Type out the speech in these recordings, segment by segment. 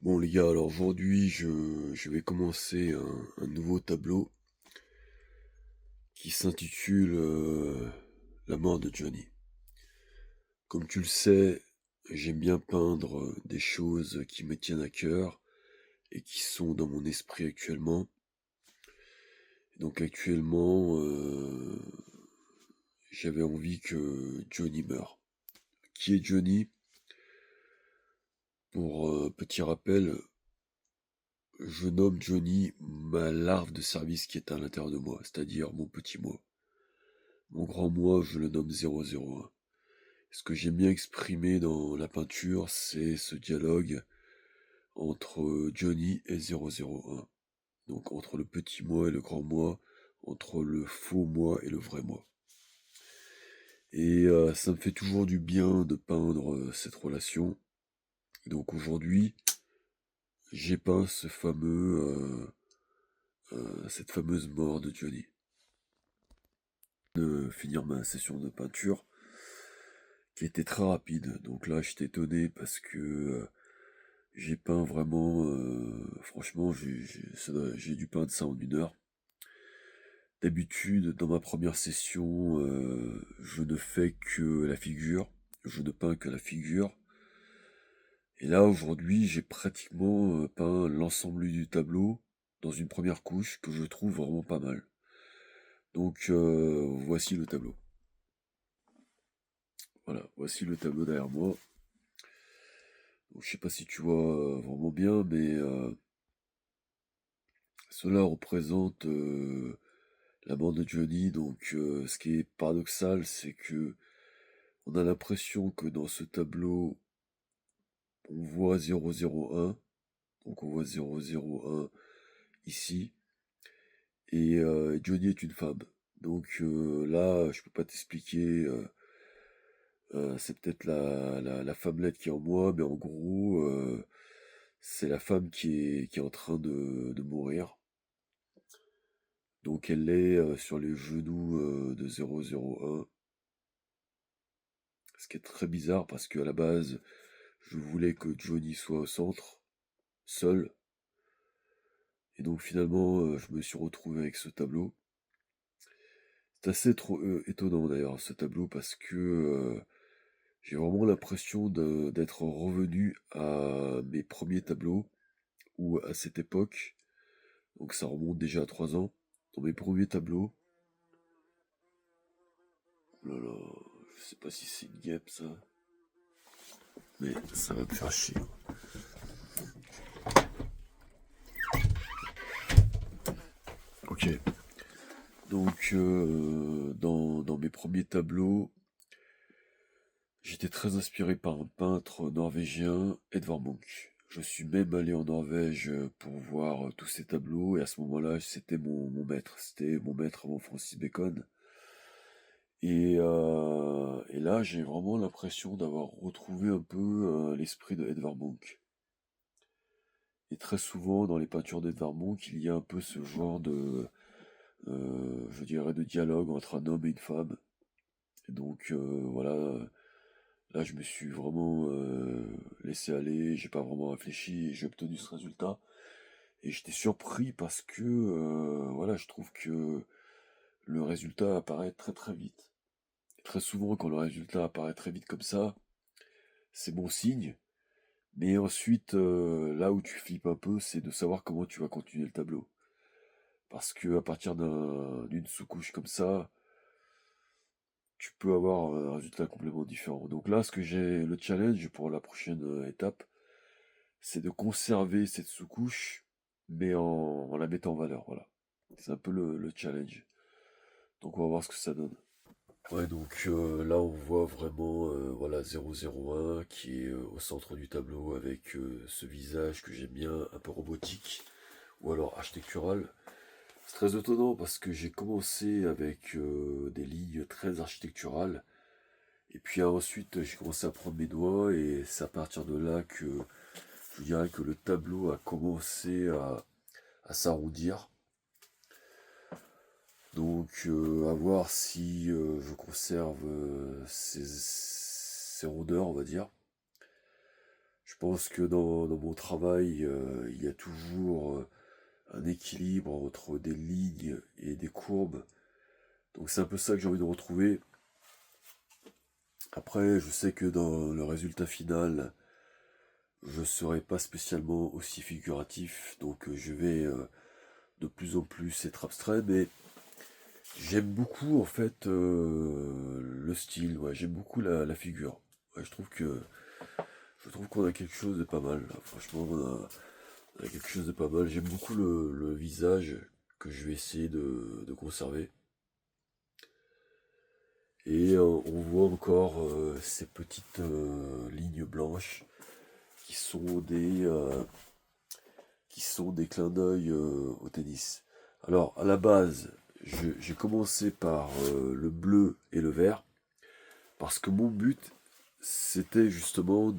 Bon les gars, alors aujourd'hui je vais commencer un nouveau tableau qui s'intitule La mort de Johnny. Comme tu le sais, j'aime bien peindre des choses qui me tiennent à cœur et qui sont dans mon esprit actuellement. Donc actuellement, j'avais envie que Johnny meure. Qui est Johnny? Pour petit rappel, je nomme Johnny ma larve de service qui est à l'intérieur de moi, c'est-à-dire mon petit moi. Mon grand moi, je le nomme 001. Ce que j'aime bien exprimer dans la peinture, c'est ce dialogue entre Johnny et 001. Donc entre le petit moi et le grand moi, entre le faux moi et le vrai moi. Et ça me fait toujours du bien de peindre cette relation. Donc aujourd'hui, j'ai peint cette fameuse mort de Johnny. De finir ma session de peinture, qui était très rapide. Donc là, j'étais étonné parce que j'ai peint vraiment, franchement, j'ai dû peindre ça en 1 heure. D'habitude, dans ma première session, je ne fais que la figure, je ne peins que la figure. Et là, aujourd'hui, j'ai pratiquement peint l'ensemble du tableau dans une première couche que je trouve vraiment pas mal. Donc, voici le tableau. Voilà, voici le tableau derrière moi. Donc, je sais pas si tu vois vraiment bien, mais cela représente la mort de Johnny. Donc, ce qui est paradoxal, c'est que on a l'impression que dans ce tableau, on voit 001. Donc, on voit 001 ici. Et Johnny est une femme. Donc là, je peux pas t'expliquer. C'est peut-être la femmelette qui est en moi, mais en gros, c'est la femme qui est en train de mourir. Donc elle est sur les genoux de 001. Ce qui est très bizarre parce qu'à la base, je voulais que Johnny soit au centre, seul. Et donc finalement, je me suis retrouvé avec ce tableau. C'est assez trop étonnant d'ailleurs ce tableau parce que j'ai vraiment l'impression d'être revenu à mes premiers tableaux ou à cette époque. Donc ça remonte déjà à 3 ans. Dans mes premiers tableaux. Oh là là, je sais pas si c'est une guêpe ça. Mais ça va me faire chier. Ok. Donc dans mes premiers tableaux, j'étais très inspiré par un peintre norvégien, Edvard Munch. Je suis même allé en Norvège pour voir tous ces tableaux, et à ce moment-là, c'était mon maître. C'était mon maître avant Francis Bacon. Et là, j'ai vraiment l'impression d'avoir retrouvé un peu l'esprit de Edvard Munch. Et très souvent, dans les peintures d'Edvard Munch, il y a un peu ce genre je dirais, de dialogue entre un homme et une femme. Et donc, voilà, là, je me suis vraiment laissé aller, j'ai pas vraiment réfléchi, et j'ai obtenu ce résultat. Et j'étais surpris parce que, voilà, je trouve que le résultat apparaît très très vite. Et très souvent, quand le résultat apparaît très vite comme ça, c'est bon signe. Mais ensuite, là où tu flippes un peu, c'est de savoir comment tu vas continuer le tableau. Parce que à partir d'une sous-couche comme ça, tu peux avoir un résultat complètement différent. Donc là, le challenge pour la prochaine étape, c'est de conserver cette sous-couche, mais en la mettant en valeur, voilà. C'est un peu le challenge. Donc on va voir ce que ça donne. Ouais, donc là on voit vraiment voilà 001 qui est au centre du tableau avec ce visage que j'aime bien, un peu robotique ou alors architectural. C'est très étonnant parce que j'ai commencé avec des lignes très architecturales et puis ensuite j'ai commencé à prendre mes doigts et c'est à partir de là que je dirais que le tableau a commencé à s'arrondir. Donc à voir si je conserve ces rondeurs, on va dire. Je pense que dans mon travail, il y a toujours un équilibre entre des lignes et des courbes. Donc c'est un peu ça que j'ai envie de retrouver. Après, je sais que dans le résultat final, je serai pas spécialement aussi figuratif, donc je vais de plus en plus être abstrait, mais j'aime beaucoup en fait le style, ouais, j'aime beaucoup la figure. Ouais, je trouve qu'on a quelque chose de pas mal, là. Franchement, on a quelque chose de pas mal. J'aime beaucoup le visage que je vais essayer de conserver. Et on voit encore ces petites lignes blanches qui sont qui sont des clins d'œil au tennis. Alors, à la base, j'ai commencé par le bleu et le vert, parce que mon but, c'était justement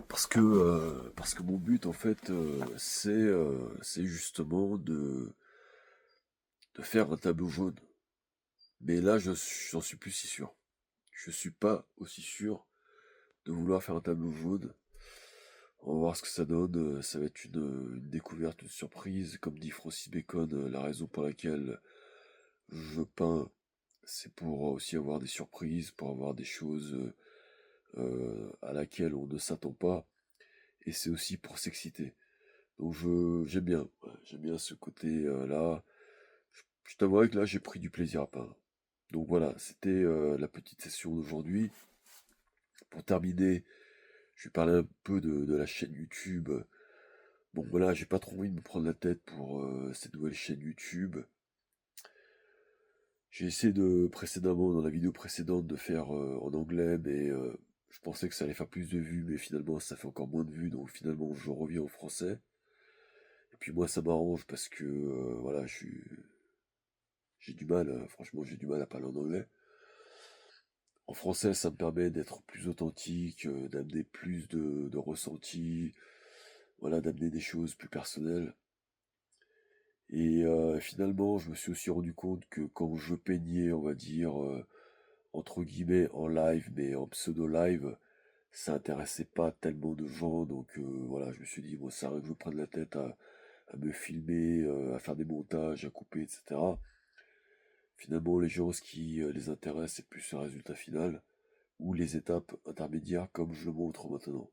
parce que mon but, en fait, c'est justement de faire un tableau jaune. Mais là, j'en suis plus si sûr. Je suis pas aussi sûr de vouloir faire un tableau jaune. On va voir ce que ça donne. Ça va être une découverte, une surprise. Comme dit Francis Bacon, la raison pour laquelle je peins, c'est pour aussi avoir des surprises, pour avoir des choses à laquelle on ne s'attend pas. Et c'est aussi pour s'exciter. Donc j'aime bien, ouais, j'aime bien ce côté-là. Je t'avouerai que là, j'ai pris du plaisir à peindre. Donc voilà, c'était la petite session d'aujourd'hui. Pour terminer, je vais parler un peu de la chaîne YouTube. Bon voilà, j'ai pas trop envie de me prendre la tête pour cette nouvelle chaîne YouTube. J'ai essayé précédemment, dans la vidéo précédente, de faire en anglais, mais je pensais que ça allait faire plus de vues, mais finalement ça fait encore moins de vues, donc finalement je reviens en français. Et puis moi ça m'arrange parce que voilà, j'ai du mal, franchement j'ai du mal à parler en anglais. En français, ça me permet d'être plus authentique, d'amener plus de ressenti, voilà, d'amener des choses plus personnelles. Et finalement, je me suis aussi rendu compte que quand je peignais, on va dire, entre guillemets, en live, mais en pseudo-live, ça intéressait pas tellement de gens. Donc voilà, je me suis dit, bon, ça sert à rien que je me prenne la tête à me filmer, à faire des montages, à couper, etc. Finalement, les gens, ce qui les intéresse, c'est plus le résultat final ou les étapes intermédiaires comme je le montre maintenant.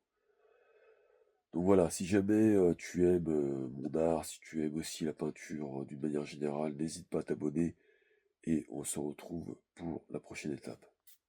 Donc voilà, si jamais tu aimes mon art, si tu aimes aussi la peinture d'une manière générale, n'hésite pas à t'abonner et on se retrouve pour la prochaine étape.